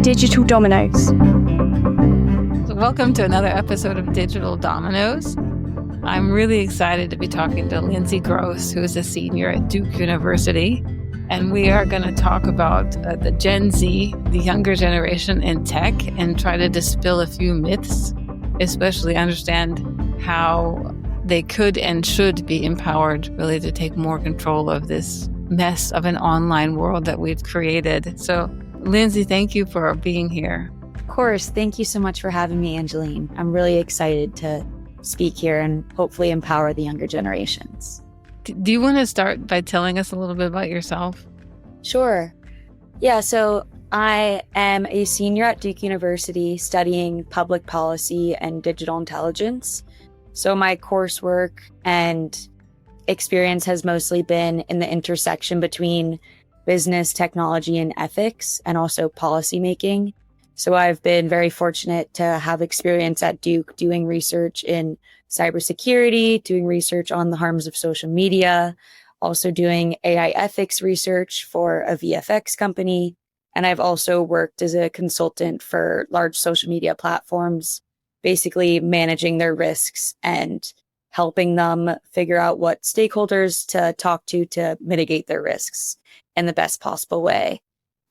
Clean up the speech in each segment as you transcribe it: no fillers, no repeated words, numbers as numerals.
Digital Dominoes. So welcome to another episode of Digital Dominoes. I'm really excited to be talking to Lindsay Gross, who is a senior at Duke University. And we are going to talk about the Gen Z, the younger generation in tech, and try to dispel a few myths, especially understand how they could and should be empowered really to take more control of this mess of an online world that we've created. So, Lindsay, thank you for being here. Of course. Thank you so much for having me, Angeline. I'm really excited to speak here and hopefully empower the younger generations. Do you want to start by telling us a little bit about yourself? Sure. Yeah, so I am a senior at Duke University studying public policy and digital intelligence. So my coursework and experience has mostly been in the intersection between business, technology, and ethics, and also policymaking. So I've been very fortunate to have experience at Duke doing research in cybersecurity, doing research on the harms of social media, also doing AI ethics research for a VFX company. And I've also worked as a consultant for large social media platforms, basically managing their risks and helping them figure out what stakeholders to talk to mitigate their risks in the best possible way.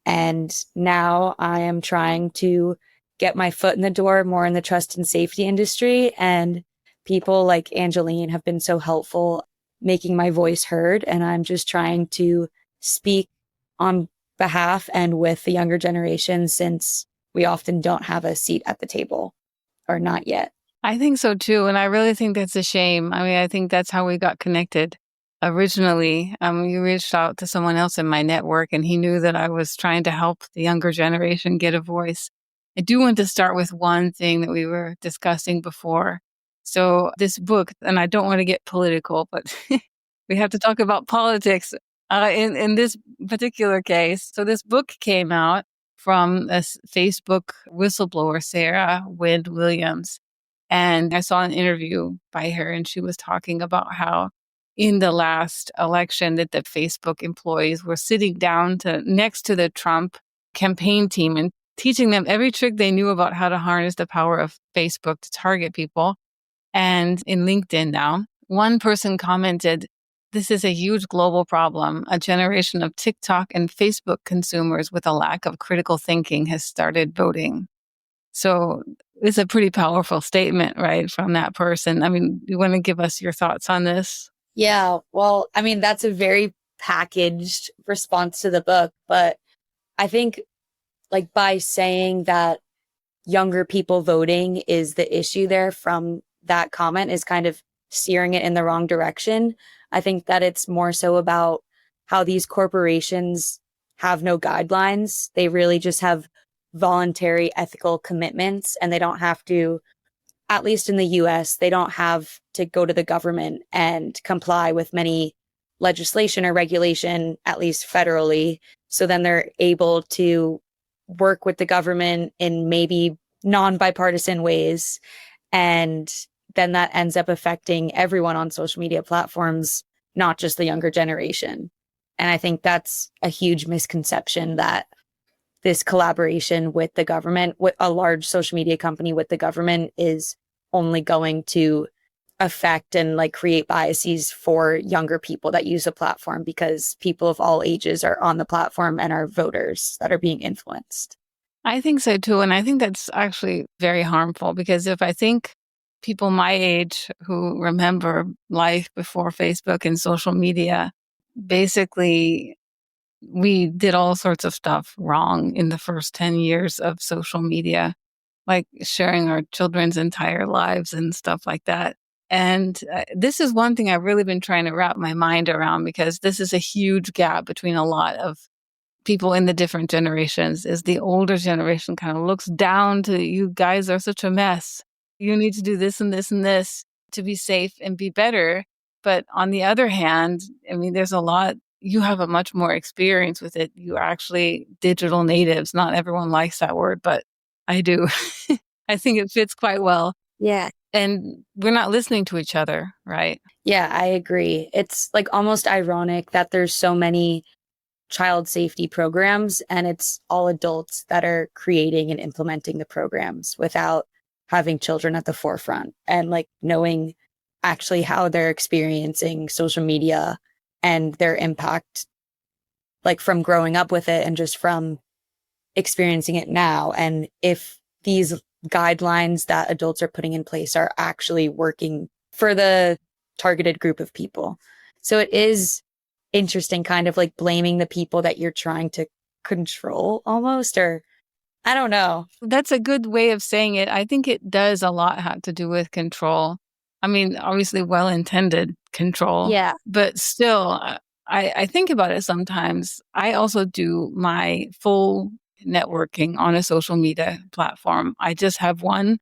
And now I am trying to get my foot in the door more in the trust and safety industry. And people like Angeline have been so helpful making my voice heard. And I'm just trying to speak on behalf and with the younger generation, since we often don't have a seat at the table, or not yet. I think so too. And I really think that's a shame. I mean, I think that's how we got connected originally. You reached out to someone else in my network, and he knew that I was trying to help the younger generation get a voice. I do want to start with one thing that we were discussing before. So this book, and I don't want to get political, but we have to talk about politics in this particular case. So this book came out from a Facebook whistleblower, Sarah Wind Williams. And I saw an interview by her, and she was talking about how in the last election that the Facebook employees were sitting down next to the Trump campaign team and teaching them every trick they knew about how to harness the power of Facebook to target people. And in LinkedIn now, one person commented, "This is a huge global problem. A generation of TikTok and Facebook consumers with a lack of critical thinking has started voting." So it's a pretty powerful statement, right, from that person. I mean, you want to give us your thoughts on this? Yeah, well, I mean, that's a very packaged response to the book. But I think, like, by saying that younger people voting is the issue there from that comment is kind of steering it in the wrong direction. I think that it's more so about how these corporations have no guidelines. They really just have voluntary ethical commitments, and they don't have to, at least in the US, they don't have to go to the government and comply with many legislation or regulation, at least federally. So then they're able to work with the government in maybe non-bipartisan ways. And then that ends up affecting everyone on social media platforms, not just the younger generation. And I think that's a huge misconception, that this collaboration with the government, with a large social media company with the government, is only going to affect and create biases for younger people that use the platform, because people of all ages are on the platform and are voters that are being influenced. I think so too. And I think that's actually very harmful, because if I think people my age who remember life before Facebook and social media, basically we did all sorts of stuff wrong in the first 10 years of social media, like sharing our children's entire lives and stuff like that. And this is one thing I've really been trying to wrap my mind around, because this is a huge gap between a lot of people in the different generations. Is the older generation kind of looks down to, you guys are such a mess. You need to do this and this and this to be safe and be better. But on the other hand, I mean, there's a lot, you have a much more experience with it. You are actually digital natives. Not everyone likes that word, but I do. I think it fits quite well. Yeah. And we're not listening to each other, right? Yeah, I agree. It's almost ironic that there's so many child safety programs, and it's all adults that are creating and implementing the programs without having children at the forefront and like knowing actually how they're experiencing social media and their impact, like from growing up with it and just from experiencing it now. And if these guidelines that adults are putting in place are actually working for the targeted group of people. So it is interesting, kind of like blaming the people that you're trying to control almost, or I don't know. That's a good way of saying it. I think it does a lot have to do with control. I mean, obviously well-intended control, Yeah. but still, I think about it sometimes. I also do my full networking on a social media platform. I just have one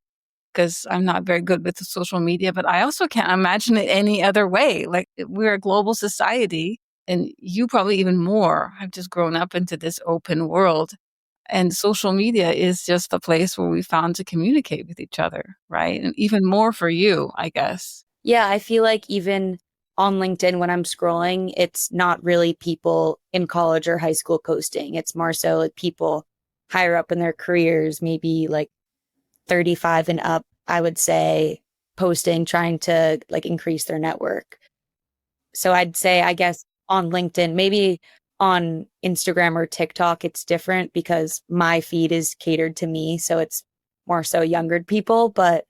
because I'm not very good with the social media, but I also can't imagine it any other way. Like we're a global society, and you probably even more have just grown up into this open world. And social media is just the place where we found to communicate with each other, right? And even more for you, I guess. Yeah, I feel like even on LinkedIn when I'm scrolling, it's not really people in college or high school posting. It's more so like people higher up in their careers, maybe like 35 and up, I would say, posting, trying to like increase their network. So I'd say, I guess, on LinkedIn, maybe on Instagram or TikTok, it's different because my feed is catered to me. So it's more so younger people. But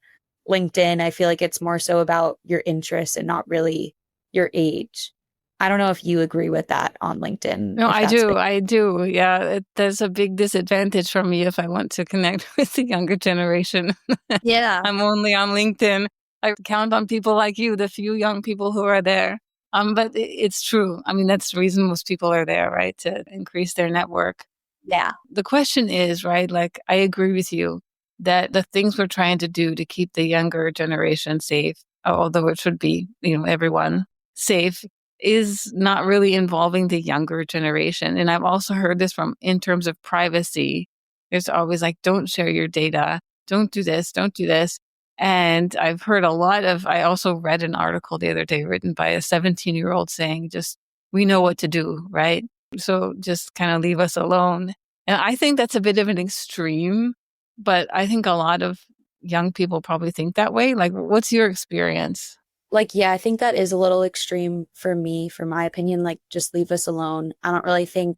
LinkedIn, I feel like it's more so about your interests and not really your age. I don't know if you agree with that on LinkedIn, No, if I that's do. the I do. Yeah, there's a big disadvantage for me if I want to connect with the younger generation. Yeah. I'm only on LinkedIn. I count on people like you, the few young people who are there. But it's true. I mean, that's the reason most people are there, right? To increase their network. Yeah. The question is, right? Like, I agree with you that the things we're trying to do to keep the younger generation safe, although it should be, everyone safe, is not really involving the younger generation. And I've also heard this from in terms of privacy. There's always like, don't share your data. Don't do this. Don't do this. And I've heard a lot of, I also read an article the other day written by a 17-year-old saying, just, we know what to do, right? So just kind of leave us alone. And I think that's a bit of an extreme, but I think a lot of young people probably think that way. Like, what's your experience? Like, yeah, I think that is a little extreme for me, for my opinion. Like, just leave us alone. I don't really think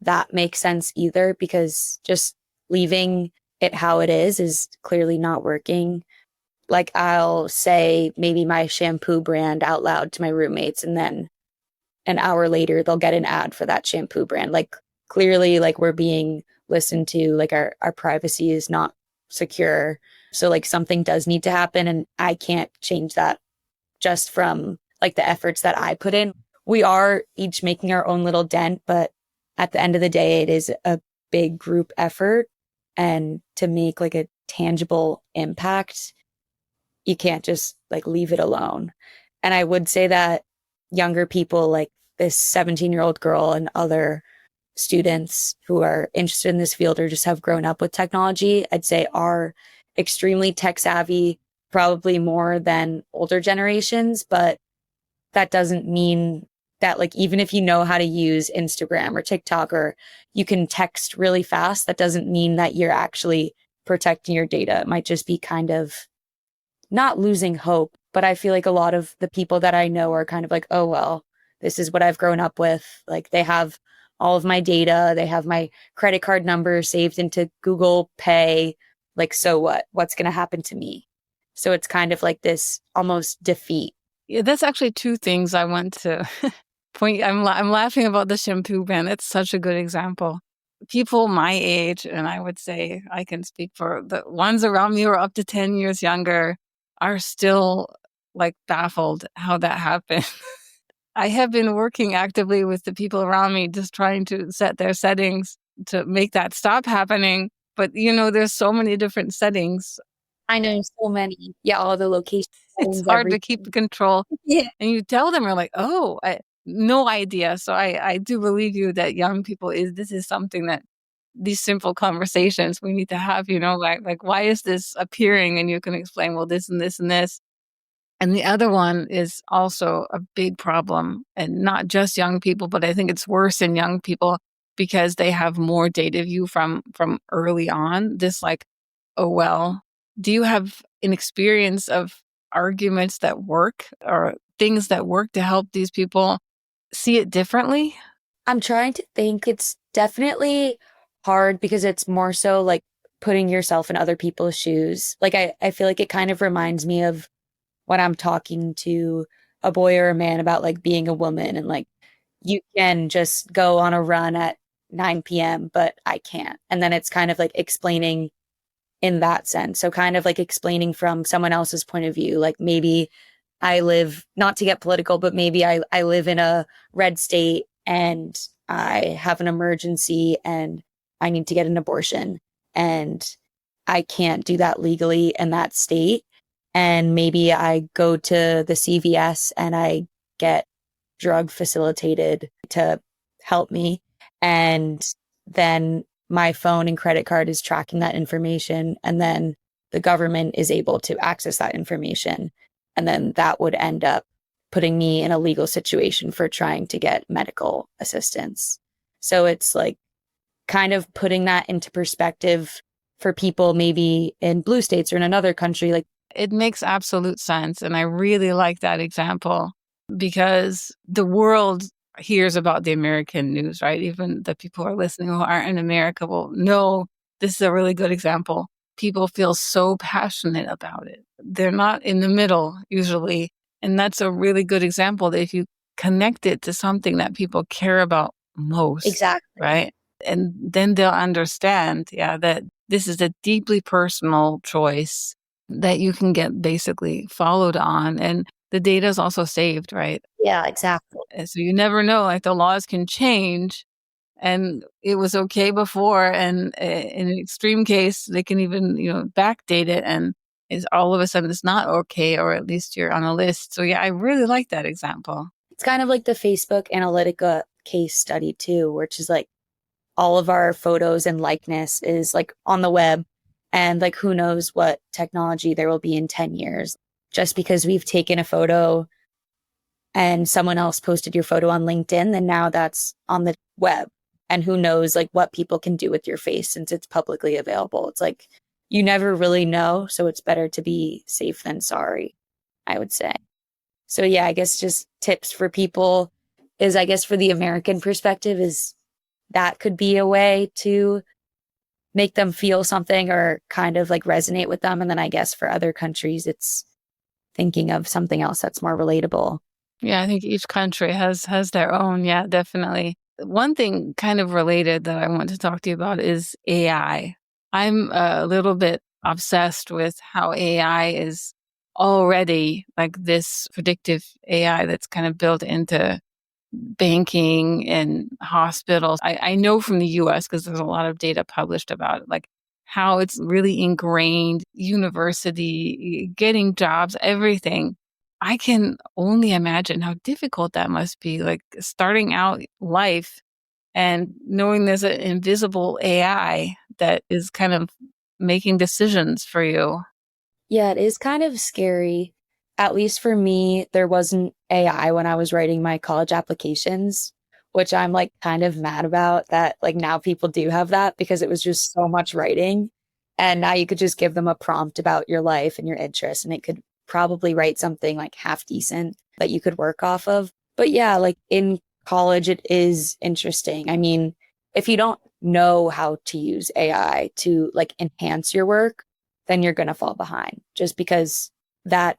that makes sense either because just leaving it how it is clearly not working. Like, I'll say maybe my shampoo brand out loud to my roommates, and then an hour later, they'll get an ad for that shampoo brand. Like, clearly, like, we're being listened to, like, our privacy is not secure. So, like, something does need to happen, and I can't change that just from like the efforts that I put in. We are each making our own little dent, but at the end of the day, it is a big group effort. And to make like a tangible impact, you can't just like leave it alone. And I would say that younger people, like this 17-year-old girl and other students who are interested in this field or just have grown up with technology, I'd say are extremely tech savvy, probably more than older generations. But that doesn't mean that, like, even if you know how to use Instagram or TikTok or you can text really fast, that doesn't mean that you're actually protecting your data. It might just be kind of not losing hope, but I feel like a lot of the people that I know are kind of like, oh, well, this is what I've grown up with. Like they have all of my data, they have my credit card number saved into Google Pay. Like, so what? What's going to happen to me? So it's kind of like this almost defeat. Yeah, that's actually two things I want to point. I'm laughing about the shampoo brand. That's such a good example. People my age, and I would say I can speak for the ones around me who are up to 10 years younger, are still like baffled how that happened. I have been working actively with the people around me, just trying to set their settings to make that stop happening. But there's so many different settings. I know so many. Yeah, all the location It's settings, hard to keep everything. control. Yeah. And you tell them, you're like, oh, no idea. So I do believe you that young people this is something that these simple conversations we need to have, like why is this appearing? And you can explain, well, this and this and this. And the other one is also a big problem, and not just young people, but I think it's worse in young people because they have more data view from early on. This like, oh well, do you have an experience of arguments that work or things that work to help these people see it differently? I'm trying to think. It's definitely hard because it's more so like putting yourself in other people's shoes. Like I feel like it kind of reminds me of when I'm talking to a boy or a man about like being a woman and like you can just go on a run at 9 p.m., but I can't. And then it's kind of like explaining in that sense. So kind of like explaining from someone else's point of view. Like maybe I live, not to get political, but maybe I live in a red state and I have an emergency and I need to get an abortion and I can't do that legally in that state. And maybe I go to the CVS and I get drug facilitated to help me. And then my phone and credit card is tracking that information. And then the government is able to access that information. And then that would end up putting me in a legal situation for trying to get medical assistance. So it's like kind of putting that into perspective for people maybe in blue states or in another country. Like, It makes absolute sense. And I really like that example because the world hears about the American news, right? Even the people who are listening who aren't in America will know this is a really good example. People feel so passionate about it. They're not in the middle usually. And that's a really good example that if you connect it to something that people care about most, exactly. right? And then they'll understand, yeah, that this is a deeply personal choice that you can get basically followed on. And the data is also saved, right? Yeah, exactly. And so you never know, like the laws can change and it was okay before. And in an extreme case, they can even, backdate it and is all of a sudden it's not okay, or at least you're on a list. So yeah, I really like that example. It's kind of like the Facebook Analytica case study too, which is like all of our photos and likeness is like on the web. And like, who knows what technology there will be in 10 years. Just because we've taken a photo and someone else posted your photo on LinkedIn, then now that's on the web. And who knows like what people can do with your face since it's publicly available. It's like, you never really know. So it's better to be safe than sorry, I would say. So yeah, I guess just tips for people is, I guess for the American perspective is that could be a way to make them feel something or kind of like resonate with them. And then I guess for other countries, it's thinking of something else that's more relatable. Yeah, I think each country has their own. Yeah, definitely. One thing kind of related that I want to talk to you about is AI. I'm a little bit obsessed with how AI is already like this predictive AI that's kind of built into banking and hospitals. I know from the US, because there's a lot of data published about it, like how it's really ingrained, university, getting jobs, everything. I can only imagine how difficult that must be, like starting out life and knowing there's an invisible AI that is kind of making decisions for you. Yeah, it is kind of scary. At least for me, there wasn't AI when I was writing my college applications, which I'm like kind of mad about that. Like now people do have that because it was just so much writing. And now you could just give them a prompt about your life and your interests, and it could probably write something like half decent that you could work off of. But yeah, like in college, it is interesting. I mean, if you don't know how to use AI to like enhance your work, then you're going to fall behind just because that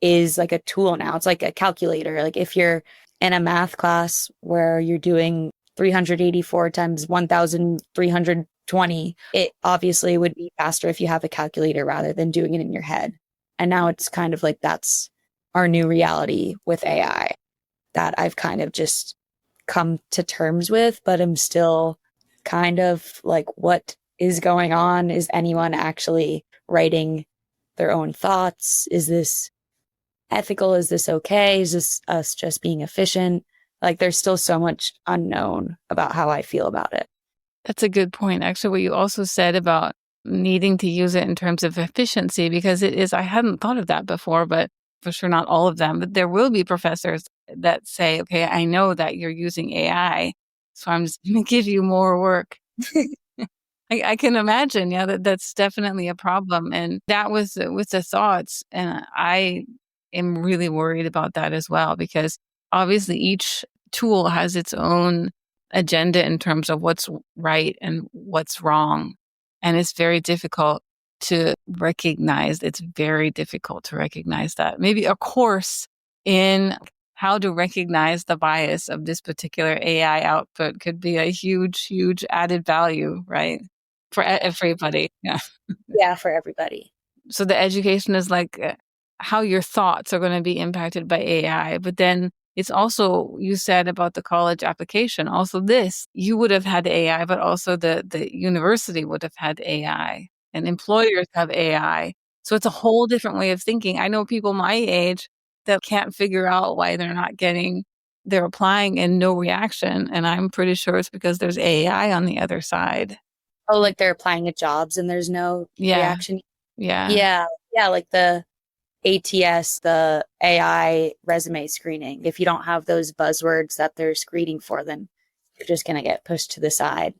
is like a tool now. It's like a calculator. Like if you're in a math class where you're doing 384 times 1,320, it obviously would be faster if you have a calculator rather than doing it in your head. And now it's kind of like that's our new reality with AI that I've kind of just come to terms with, but I'm still kind of like, what is going on? Is anyone actually writing their own thoughts? Is this ethical? Is this okay? Is this us just being efficient? Like there's still so much unknown about how I feel about it. That's a good point. Actually, what you also said about needing to use it in terms of efficiency, because it is, I hadn't thought of that before, but for sure not all of them, but there will be professors that say, okay, I know that you're using AI, so I'm just going to give you more work. I can imagine, yeah, that's definitely a problem. And that was with the thoughts. And I am really worried about that as well, because obviously each tool has its own agenda in terms of what's right and what's wrong. And it's very difficult to recognize. It's very difficult to recognize that. Maybe a course in how to recognize the bias of this particular AI output could be a huge, huge added value, right? For everybody, yeah. Yeah, for everybody. So the education is like how your thoughts are going to be impacted by AI. But then it's also, you said about the college application, also this, you would have had AI, but also the university would have had AI and employers have AI. So it's a whole different way of thinking. I know people my age that can't figure out why they're applying and no reaction. And I'm pretty sure it's because there's AI on the other side. Oh, like they're applying at jobs and there's no Yeah. reaction. Yeah. Yeah. Yeah. Like the ATS, the AI resume screening. If you don't have those buzzwords that they're screening for, then you're just going to get pushed to the side.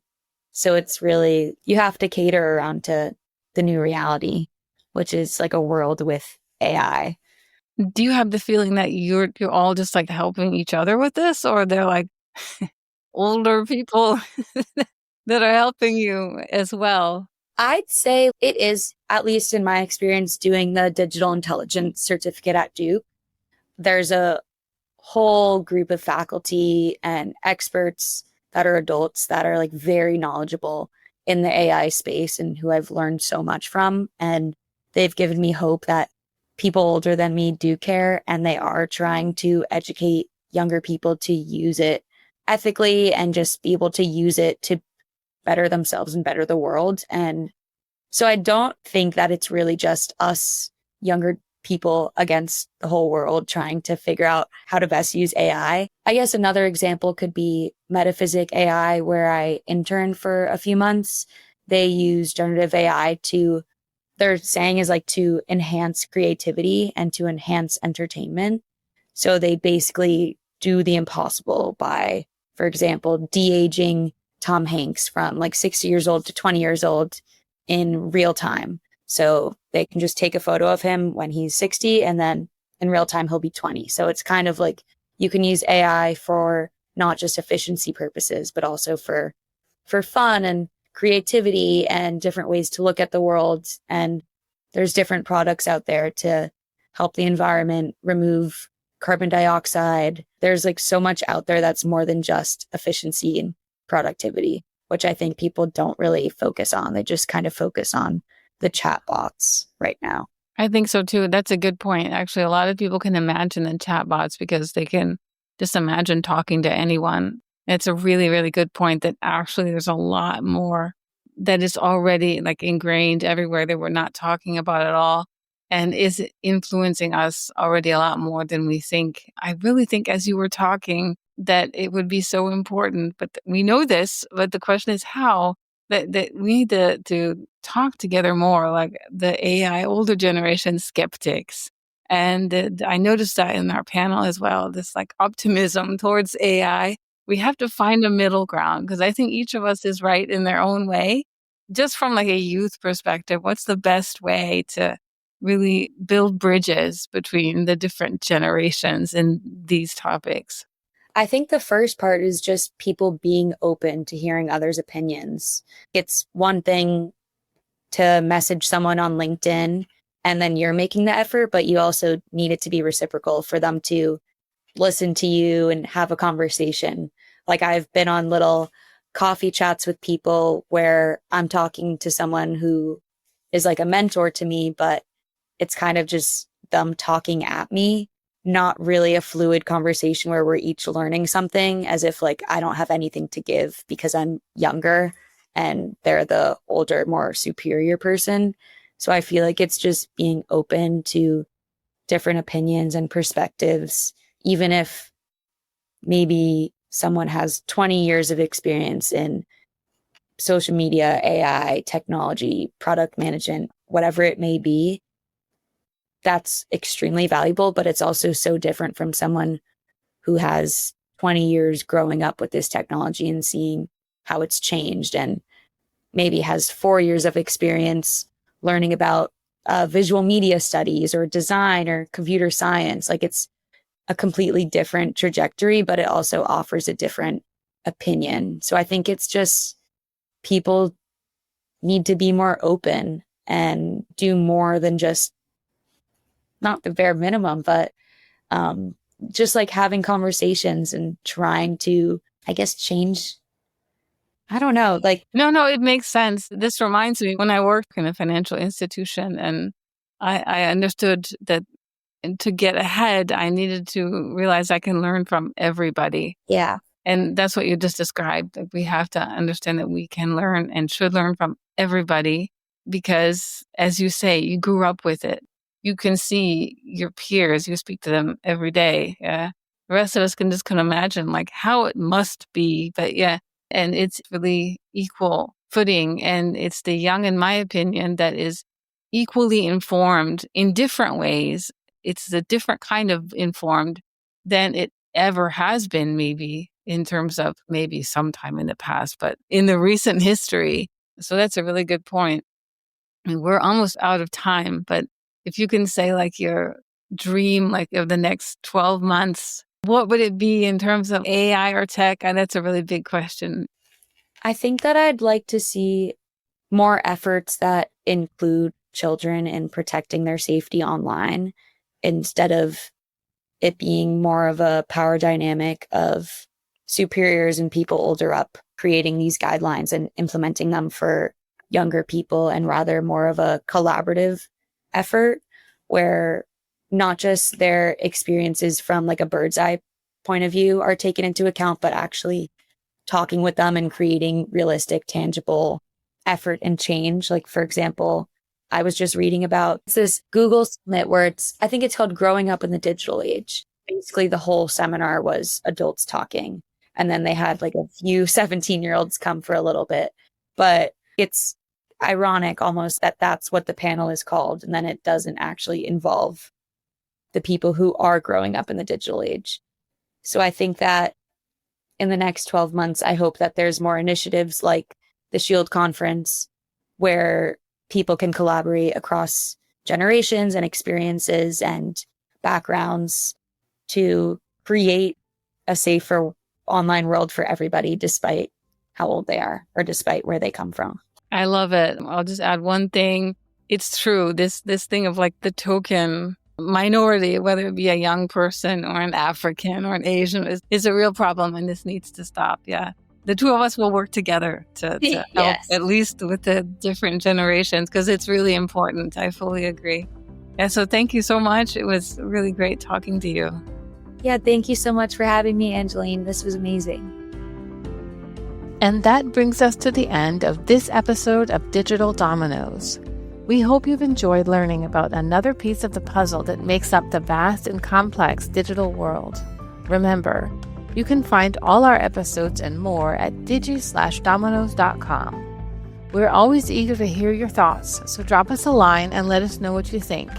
So it's really, you have to cater around to the new reality, which is like a world with AI. Do you have the feeling that you're all just like helping each other with this, or they're like older people that are helping you as well? I'd say it is, at least in my experience doing the digital intelligence certificate at Duke, there's a whole group of faculty and experts that are adults that are like very knowledgeable in the AI space and who I've learned so much from. And they've given me hope that people older than me do care and they are trying to educate younger people to use it ethically and just be able to use it to better themselves and better the world. And so I don't think that it's really just us younger people against the whole world trying to figure out how to best use AI. I guess another example could be Metaphysic AI, where I interned for a few months. They use generative AI to, they're saying is like to enhance creativity and to enhance entertainment. So they basically do the impossible by, for example, de-aging Tom Hanks from like 60 years old to 20 years old in real time. So they can just take a photo of him when he's 60 and then in real time he'll be 20. So it's kind of like you can use AI for not just efficiency purposes, but also for fun and creativity and different ways to look at the world. And there's different products out there to help the environment, remove carbon dioxide. There's like so much out there that's more than just efficiency and productivity, which I think people don't really focus on. They just kind of focus on the chat bots right now. I think so too. That's a good point. Actually, a lot of people can imagine the chatbots because they can just imagine talking to anyone. It's a really, really good point that actually there's a lot more that is already like ingrained everywhere that we're not talking about at all and is influencing us already a lot more than we think. I really think as you were talking that it would be so important, but we know this, but the question is how. That we need to talk together more, like the AI older generation skeptics. And I noticed that in our panel as well, this like optimism towards AI. We have to find a middle ground because I think each of us is right in their own way. Just from like a youth perspective, what's the best way to really build bridges between the different generations in these topics? I think the first part is just people being open to hearing others' opinions. It's one thing to message someone on LinkedIn and then you're making the effort, but you also need it to be reciprocal for them to listen to you and have a conversation. Like I've been on little coffee chats with people where I'm talking to someone who is like a mentor to me, but it's kind of just them talking at me, not really a fluid conversation where we're each learning something as if like I don't have anything to give because I'm younger and they're the older, more superior person. So I feel like it's just being open to different opinions and perspectives, even if maybe someone has 20 years of experience in social media, AI, technology, product management, whatever it may be. that's extremely valuable, but it's also so different from someone who has 20 years growing up with this technology and seeing how it's changed, and maybe has 4 years of experience learning about visual media studies or design or computer science. Like, it's a completely different trajectory, but it also offers a different opinion. So I think it's just people need to be more open and do more than just, not the bare minimum, but just like having conversations and trying to, I guess, change. I don't know. Like, No, it makes sense. This reminds me when I worked in a financial institution, and I understood that to get ahead, I needed to realize I can learn from everybody. yeah, And that's what you just described. Like, we have to understand that we can learn and should learn from everybody because, as you say, you grew up with it. You can see your peers, you speak to them every day. Yeah. The rest of us can just imagine like how it must be. But yeah, and it's really equal footing. And it's the young, in my opinion, that is equally informed in different ways. It's a different kind of informed than it ever has been, maybe in terms of maybe sometime in the past, but in the recent history. So that's a really good point. I mean, we're almost out of time, but if you can say like your dream, like of the next 12 months, what would it be in terms of AI or tech? And that's a really big question. I think that I'd like to see more efforts that include children in protecting their safety online, instead of it being more of a power dynamic of superiors and people older up creating these guidelines and implementing them for younger people, and rather more of a collaborative effort where not just their experiences from like a bird's eye point of view are taken into account, but actually talking with them and creating realistic, tangible effort and change. Like, for example, I was just reading about this Google Summit where I think it's called Growing Up in the Digital Age. Basically, the whole seminar was adults talking. And then they had like a few 17-year-olds come for a little bit. But it's ironic almost that that's what the panel is called. And then it doesn't actually involve the people who are growing up in the digital age. So I think that in the next 12 months, I hope that there's more initiatives like the Shield Conference where people can collaborate across generations and experiences and backgrounds to create a safer online world for everybody, despite how old they are or despite where they come from. I love it. I'll just add one thing. It's true. This thing of like the token minority, whether it be a young person or an African or an Asian, is a real problem, and this needs to stop. Yeah. The two of us will work together to help, Yes. at least with the different generations, because it's really important. I fully agree. Yeah, so thank you so much. It was really great talking to you. Yeah, thank you so much for having me, Angeline. This was amazing. And that brings us to the end of this episode of Digital Dominoes. We hope you've enjoyed learning about another piece of the puzzle that makes up the vast and complex digital world. Remember, you can find all our episodes and more at digi/dominoes.com. We're always eager to hear your thoughts, so drop us a line and let us know what you think.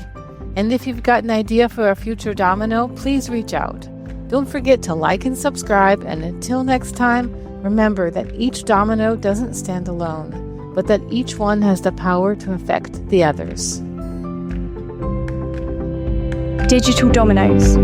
And if you've got an idea for a future domino, please reach out. Don't forget to like and subscribe, and until next time, remember that each domino doesn't stand alone, but that each one has the power to affect the others. Digital Dominoes.